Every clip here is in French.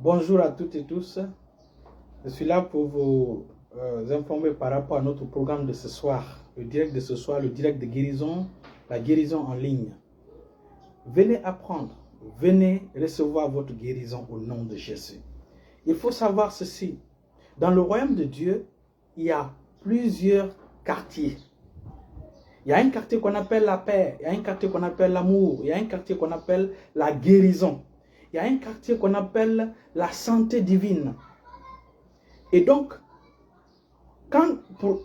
Bonjour à toutes et tous. Je suis là pour vous informer par rapport à notre programme de ce soir. Le direct de ce soir, le direct de guérison, la guérison en ligne. Venez apprendre, venez recevoir votre guérison au nom de Jésus. Il faut savoir ceci. Dans le royaume de Dieu, il y a plusieurs quartiers. Il y a un quartier qu'on appelle la paix, il y a un quartier qu'on appelle l'amour, il y a un quartier qu'on appelle la guérison. Il y a un quartier qu'on appelle la santé divine. Et donc, pour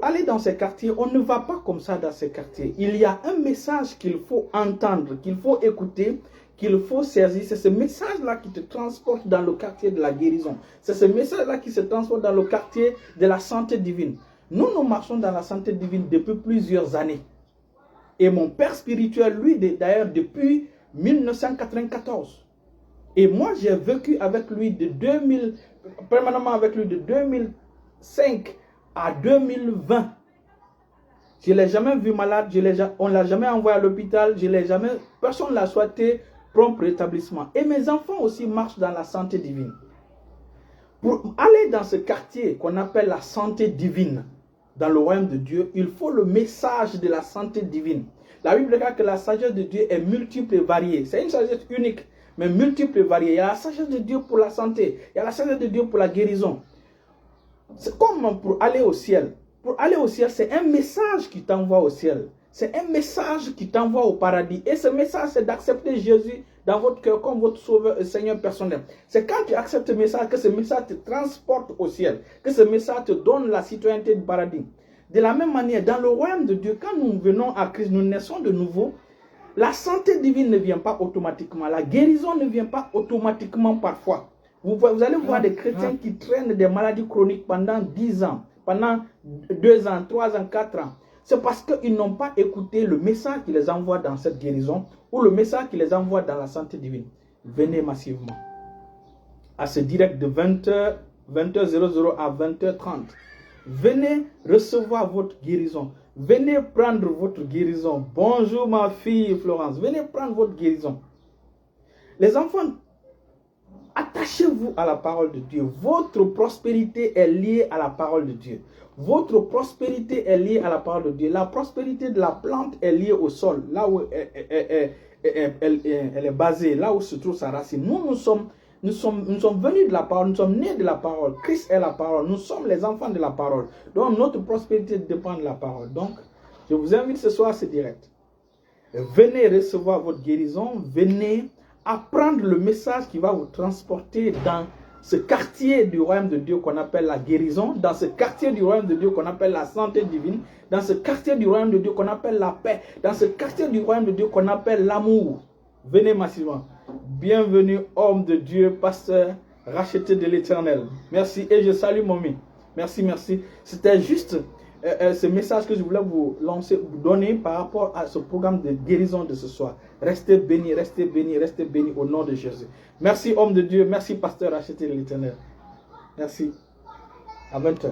aller dans ces quartiers, on ne va pas comme ça dans ces quartiers. Il y a un message qu'il faut entendre, qu'il faut écouter, qu'il faut saisir. C'est ce message-là qui te transporte dans le quartier de la guérison. C'est ce message-là qui se transporte dans le quartier de la santé divine. Nous marchons dans la santé divine depuis plusieurs années. Et mon père spirituel, lui, d'ailleurs, depuis 1994. Et moi, j'ai vécu avec lui permanemment avec lui de 2005 à 2020. Je ne l'ai jamais vu malade, on ne l'a jamais envoyé à l'hôpital, personne ne l'a souhaité prompt rétablissement. Et mes enfants aussi marchent dans la santé divine. Pour aller dans ce quartier qu'on appelle la santé divine, dans le royaume de Dieu, il faut le message de la santé divine. La Bible dit que la sagesse de Dieu est multiple et variée. C'est une sagesse unique, mais multiple et variée. Il y a la sagesse de Dieu pour la santé. Il y a la sagesse de Dieu pour la guérison. C'est comme pour aller au ciel. Pour aller au ciel, c'est un message qui t'envoie au ciel. C'est un message qui t'envoie au paradis. Et ce message, c'est d'accepter Jésus dans votre cœur comme votre sauveur et Seigneur personnel. C'est quand tu acceptes ce message que ce message te transporte au ciel. Que ce message te donne la citoyenneté du paradis. De la même manière, dans le royaume de Dieu, quand nous venons à Christ, nous naissons de nouveau. La santé divine ne vient pas automatiquement. La guérison ne vient pas automatiquement parfois. Vous allez voir des chrétiens qui traînent des maladies chroniques pendant 10 ans, pendant 2 ans, 3 ans, 4 ans. C'est parce qu'ils n'ont pas écouté le message qui les envoie dans cette guérison ou le message qui les envoie dans la santé divine. Venez massivement à ce direct de 20h00 à 20h30. Venez recevoir votre guérison. Venez prendre votre guérison. Bonjour ma fille Florence. Venez prendre votre guérison. Les enfants, attachez-vous à la parole de Dieu. Votre prospérité est liée à la parole de Dieu. Votre prospérité est liée à la parole de Dieu. La prospérité de la plante est liée au sol, là où elle est basée, là où se trouve sa racine. Nous sommes venus de la parole, nous sommes nés de la parole. Christ est la parole, nous sommes les enfants de la parole. Donc notre prospérité dépend de la parole. Donc, je vous invite ce soir à ce direct. Venez recevoir votre guérison, venez apprendre le message qui va vous transporter dans ce quartier du royaume de Dieu qu'on appelle la guérison, dans ce quartier du royaume de Dieu qu'on appelle la santé divine, dans ce quartier du royaume de Dieu qu'on appelle la paix, dans ce quartier du royaume de Dieu qu'on appelle l'amour. Venez massivement. Bienvenue, homme de Dieu, pasteur, racheté de l'Éternel. Merci et je salue Mommy. Merci. C'était juste ce message que je voulais vous lancer, vous donner par rapport à ce programme de guérison de ce soir. Restez bénis au nom de Jésus. Merci, homme de Dieu. Merci, pasteur racheté de l'Éternel. Merci. À 20h.